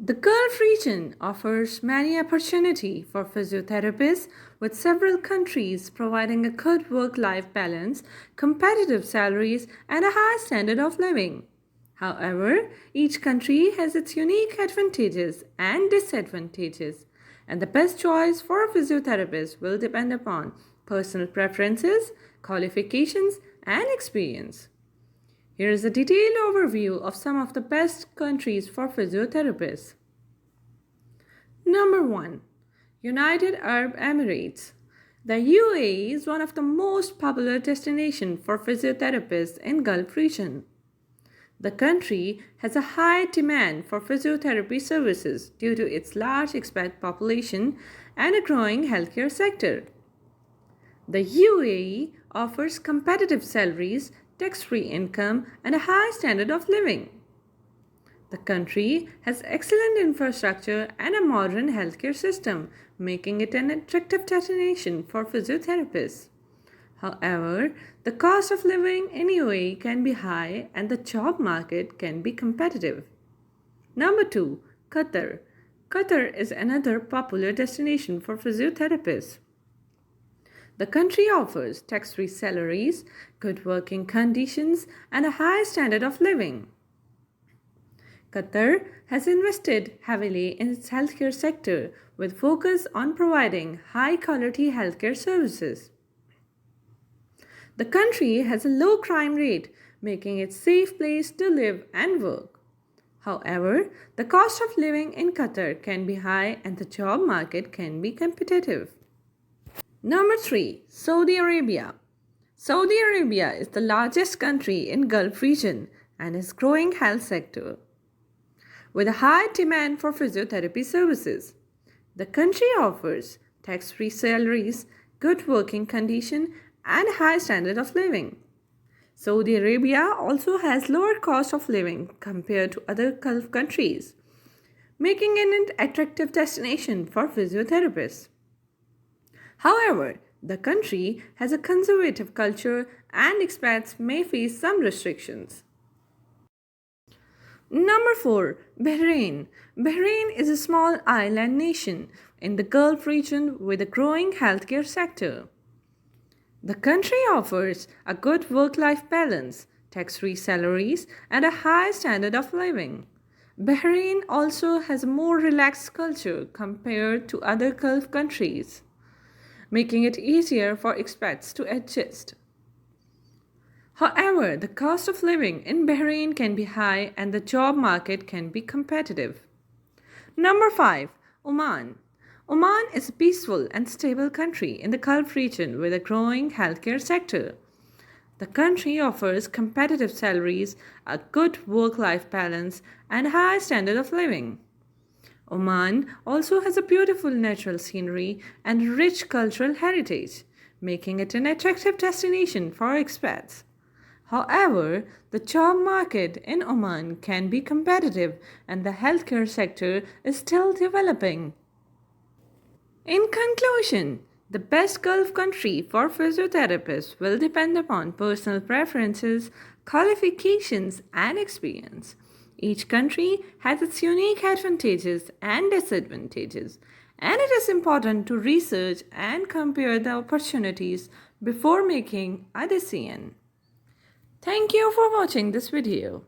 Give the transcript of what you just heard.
The Gulf region offers many opportunities for physiotherapists, with several countries providing a good work-life balance, competitive salaries, and a high standard of living. However, each country has its unique advantages and disadvantages, and the best choice for a physiotherapist will depend upon personal preferences, qualifications, and experience. Here is a detailed overview of some of the best countries for physiotherapists. Number 1. United Arab Emirates. The UAE is one of the most popular destinations for physiotherapists in Gulf region. The country has a high demand for physiotherapy services due to its large expat population and a growing healthcare sector. The UAE offers competitive salaries, tax-free income, and a high standard of living. The country has excellent infrastructure and a modern healthcare system, making it an attractive destination for physiotherapists. However, the cost of living in UAE can be high and the job market can be competitive. Number 2. Qatar. Qatar is another popular destination for physiotherapists. The country offers tax-free salaries, good working conditions, and a high standard of living. Qatar has invested heavily in its healthcare sector with focus on providing high-quality healthcare services. The country has a low crime rate, making it a safe place to live and work. However, the cost of living in Qatar can be high and the job market can be competitive. Number 3. Saudi Arabia. Saudi Arabia is the largest country in Gulf region and is growing health sector with a high demand for physiotherapy services. The country offers tax-free salaries, good working condition, and high standard of living. Saudi Arabia also has lower cost of living compared to other Gulf countries, making it an attractive destination for physiotherapists. However, the country has a conservative culture and expats may face some restrictions. Number 4. Bahrain. Bahrain is a small island nation in the Gulf region with a growing healthcare sector. The country offers a good work-life balance, tax-free salaries, and a high standard of living. Bahrain also has a more relaxed culture compared to other Gulf countries, making it easier for expats to adjust. However, the cost of living in Bahrain can be high and the job market can be competitive. Number 5. Oman. Oman is a peaceful and stable country in the Gulf region with a growing healthcare sector. The country offers competitive salaries, a good work-life balance, and a high standard of living. Oman also has a beautiful natural scenery and rich cultural heritage, making it an attractive destination for expats. However, the job market in Oman can be competitive and the healthcare sector is still developing. In conclusion, the best Gulf country for physiotherapists will depend upon personal preferences, qualifications, and experience. Each country has its unique advantages and disadvantages, and it is important to research and compare the opportunities before making a decision. Thank you for watching this video.